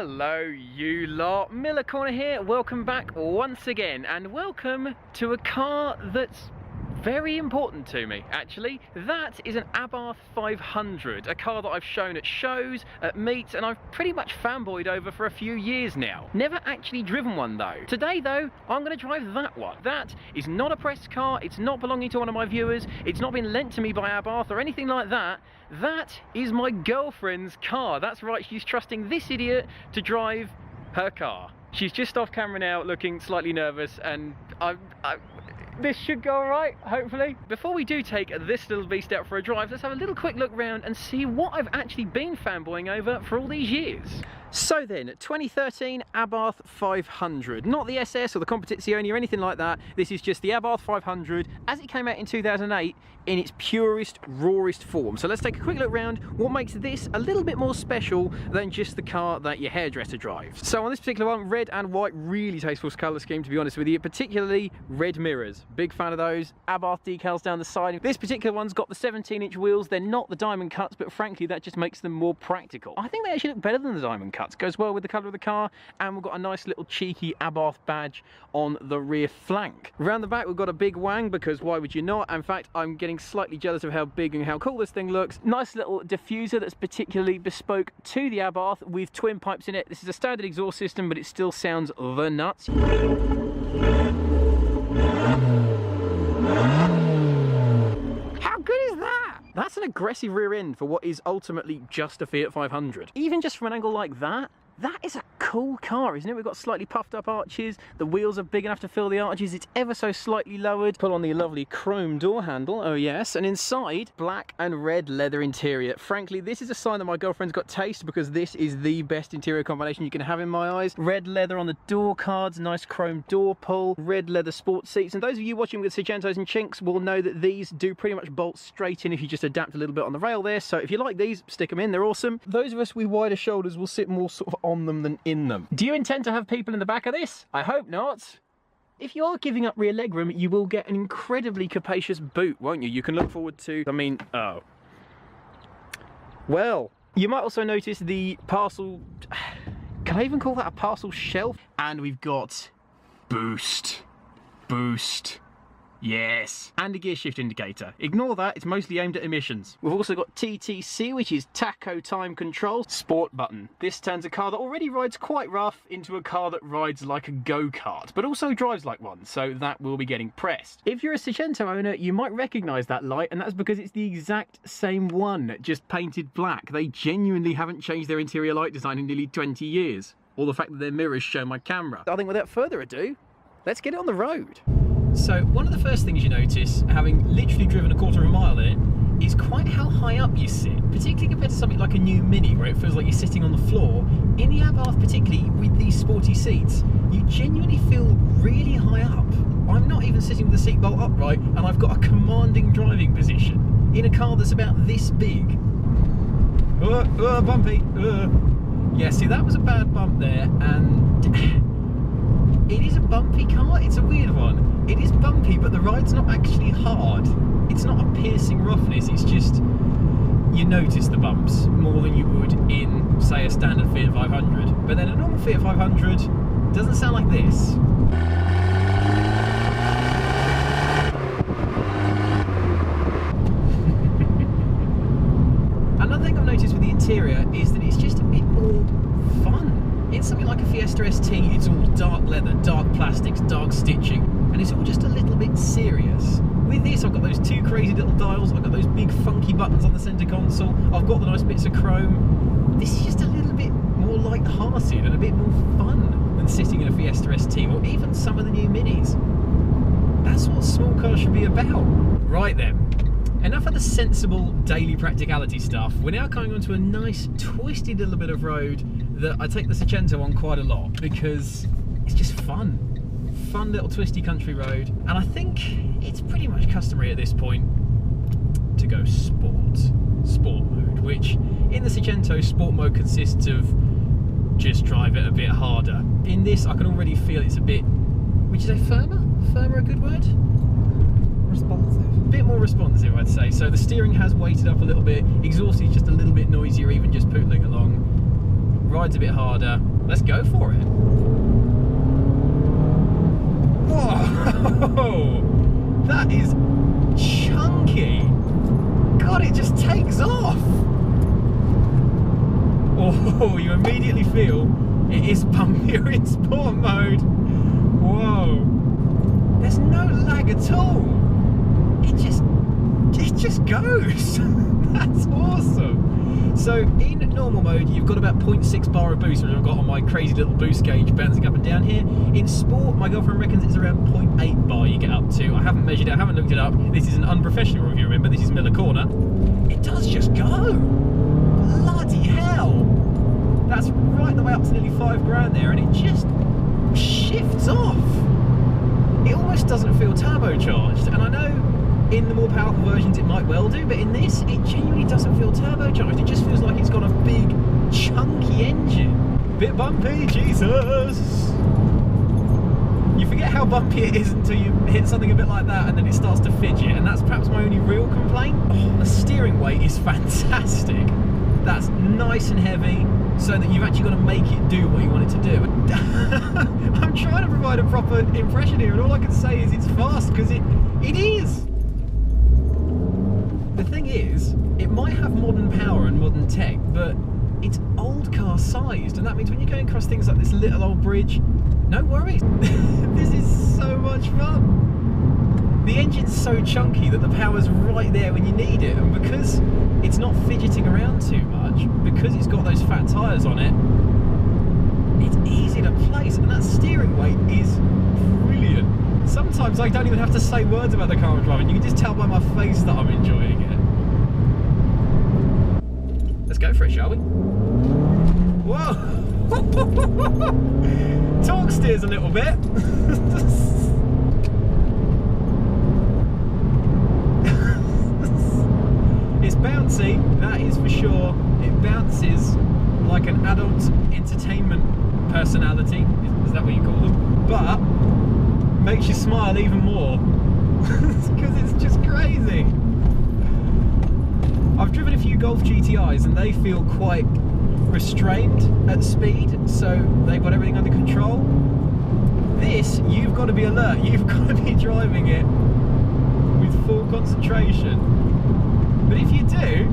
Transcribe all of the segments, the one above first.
Hello you lot, Miller Corner here, welcome back once again, and welcome to a car that's very important to me, actually. That is an Abarth 500, a car that I've shown at shows, at meets, and I've pretty much fanboyed over for a few years now. Never actually driven one though. Today though, I'm going to drive that one. That is not a press car, it's not belonging to one of my viewers, it's not been lent to me by Abarth or anything like that. That is my girlfriend's car. That's right, she's trusting this idiot to drive her car. She's just off camera now, looking slightly nervous, and this should go alright, hopefully. Before we do take this little beast out for a drive, let's have a little quick look round and see what I've actually been fanboying over for all these years. So then, 2013 Abarth 500. Not the SS or the Competizione or anything like that. This is just the Abarth 500 as it came out in 2008 in its purest, rawest form. So let's take a quick look round what makes this a little bit more special than just the car that your hairdresser drives. So on this particular one, red and white, really tasteful colour scheme, to be honest with you, particularly red mirrors. Big fan of those. Abarth decals down the side. This particular one's got the 17-inch wheels. They're not the diamond cuts, but frankly that just makes them more practical. I think they actually look better than the diamond cuts. Goes well with the colour of the car, and we've got a nice little cheeky Abarth badge on the rear flank. Around the back we've got a big wang, because why would you not? In fact, I'm getting slightly jealous of how big and how cool this thing looks. Nice little diffuser that's particularly bespoke to the Abarth with twin pipes in it. This is a standard exhaust system, but it still sounds the nuts. How good is that? That's an aggressive rear end for what is ultimately just a Fiat 500. Even just from an angle like that, that is a cool car, isn't it? We've got slightly puffed up arches, the wheels are big enough to fill the arches, it's ever so slightly lowered. Pull on the lovely chrome door handle, oh yes, and inside, black and red leather interior. Frankly, this is a sign that my girlfriend's got taste, because this is the best interior combination you can have in my eyes. Red leather on the door cards, nice chrome door pull, red leather sports seats, and those of you watching with Sargentos and Chinks will know that these do pretty much bolt straight in if you just adapt a little bit on the rail there, so if you like these, stick them in, they're awesome. Those of us with wider shoulders will sit more sort of on them than in them. Do you intend to have people in the back of this? I hope not. If you are giving up rear legroom, you will get an incredibly capacious boot, won't you? You can look forward to, oh. Well, you might also notice the parcel, can I even call that a parcel shelf? And we've got boost, yes, and a gear shift indicator. Ignore that, it's mostly aimed at emissions. We've also got TTC, which is tacho time control. Sport button. This turns a car that already rides quite rough into a car that rides like a go-kart, but also drives like one, so that will be getting pressed. If you're a Sargento owner, you might recognise that light, and that's because it's the exact same one, just painted black. They genuinely haven't changed their interior light design in nearly 20 years. Or the fact that their mirrors show my camera. I think without further ado, let's get it on the road. So one of the first things you notice, having literally driven a quarter of a mile in it, is quite how high up you sit, particularly compared to something like a new Mini where it feels like you're sitting on the floor. In the Abarth, particularly with these sporty seats, you genuinely feel really high up. I'm not even sitting with the seatbelt upright, and I've got a commanding driving position in a car that's about this big. Bumpy. Yeah, see, that was a bad bump there, and it is a bumpy car. It's a weird one. It is bumpy, but the ride's not actually hard. It's not a piercing roughness, it's just, you notice the bumps more than you would in, say, a standard Fiat 500. But then a normal Fiat 500 doesn't sound like this. Another thing I've noticed with the interior is that it's just a bit more fun. In something like a Fiesta ST, it's all dark leather, dark plastics, dark stitching, and it's all just a little bit serious. With this, I've got those two crazy little dials, I've got those big funky buttons on the centre console, I've got the nice bits of chrome. This is just a little bit more light-hearted and a bit more fun than sitting in a Fiesta ST, or even some of the new Minis. That's what small cars should be about. Right then. Enough of the sensible daily practicality stuff. We're now coming onto a nice twisty little bit of road that I take the Sargento on quite a lot because it's just fun. Fun little twisty country road. And I think it's pretty much customary at this point to go sport mode, which in the Sargento, sport mode consists of just drive it a bit harder. In this, I can already feel it's a bit, would you say firmer? Firmer a good word? Responsive. A bit more responsive, I'd say. So the steering has weighted up a little bit, exhaust is just a little bit noisier, even just pootling along. rides a bit harder. Let's go for it. Whoa! That is chunky. God, it just takes off. Oh, you immediately feel it is bumpier in sport mode. Whoa. There's no lag at all. It just goes. That's awesome. So in normal mode, you've got about 0.6 bar of boost, which I've got on my crazy little boost gauge bouncing up and down here. In sport, my girlfriend reckons it's around 0.8 bar you get up to. I haven't measured it, I haven't looked it up. This is an unprofessional review, remember, this is Miller Corner. It does just go. Bloody hell. That's right the way up to nearly 5 grand there, and it just shifts off. It almost doesn't feel turbocharged, and I know in the more powerful versions it might well do, but in this it genuinely doesn't feel turbocharged. It just feels like it's got a big chunky engine. Bit bumpy, Jesus. You forget how bumpy it is until you hit something a bit like that and then it starts to fidget, and that's perhaps my only real complaint. Oh, the steering weight is fantastic. That's nice and heavy, so that you've actually got to make it do what you want it to do. I'm trying to provide a proper impression here, and all I can say is it's fast, because it is. The thing is, it might have modern power and modern tech, but it's old car sized, and that means when you're going across things like this little old bridge, no worries. This is so much fun. The engine's so chunky that the power's right there when you need it, and because it's not fidgeting around too much, because it's got those fat tyres on it, it's easy to place, and that steering weight is brilliant. Sometimes I don't even have to say words about the car I'm driving, you can just tell by my face that I'm enjoying it. Let's go for it, shall we? Whoa! Torque steers a little bit. It's bouncy, that is for sure. It bounces like an adult entertainment personality, is that what you call them? But makes you smile even more, because it's just crazy. I've driven a few Golf GTIs and they feel quite restrained at speed, so they've got everything under control. This, you've got to be alert, you've got to be driving it with full concentration. But if you do,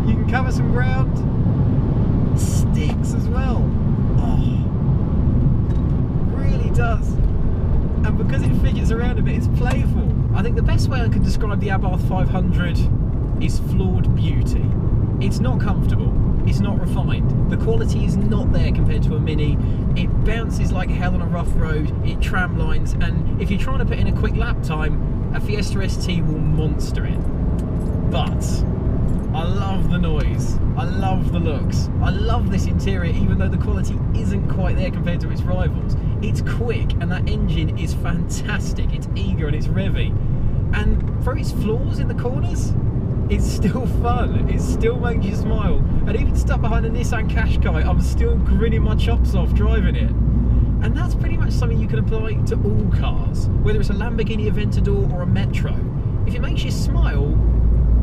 you can cover some ground. Sticks as well. Oh, really does. And because it fidgets around a bit, it's playful. I think the best way I could describe the Abarth 500 is flawed beauty. It's not comfortable, it's not refined. The quality is not there compared to a Mini. It bounces like hell on a rough road, it tram lines, and if you're trying to put in a quick lap time, a Fiesta ST will monster it. But I love the noise, I love the looks, I love this interior, even though the quality isn't quite there compared to its rivals. It's quick, and that engine is fantastic, it's eager and it's revvy. And for its flaws in the corners, it's still fun, it still makes you smile. And even stuck behind a Nissan Qashqai, I'm still grinning my chops off driving it. And that's pretty much something you can apply to all cars, whether it's a Lamborghini Aventador or a Metro. If it makes you smile,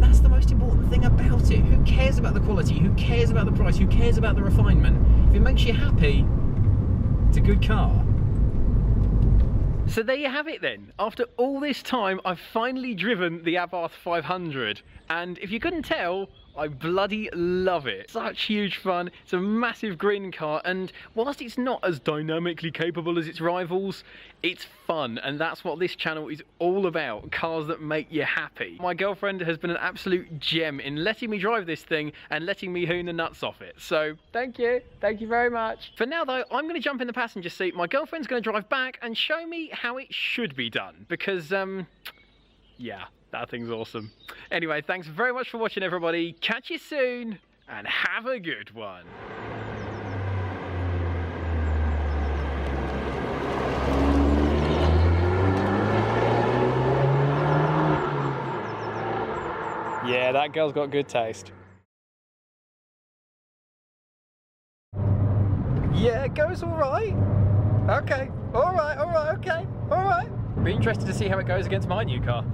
that's the most important thing about it. Who cares about the quality? Who cares about the price? Who cares about the refinement? If it makes you happy, it's a good car. So there you have it then. After all this time, I've finally driven the Abarth 500. And if you couldn't tell, I bloody love it. Such huge fun. It's a massive green car, and whilst it's not as dynamically capable as its rivals, it's fun, and that's what this channel is all about, cars that make you happy. My girlfriend has been an absolute gem in letting me drive this thing and letting me hoon the nuts off it. So thank you very much. For now though, I'm going to jump in the passenger seat. My girlfriend's going to drive back and show me how it should be done, because yeah, that thing's awesome. Anyway, thanks very much for watching, everybody. Catch you soon, and have a good one. Yeah, that girl's got good taste. Yeah, it goes all right. Okay, all right, okay, all right. Be interested to see how it goes against my new car.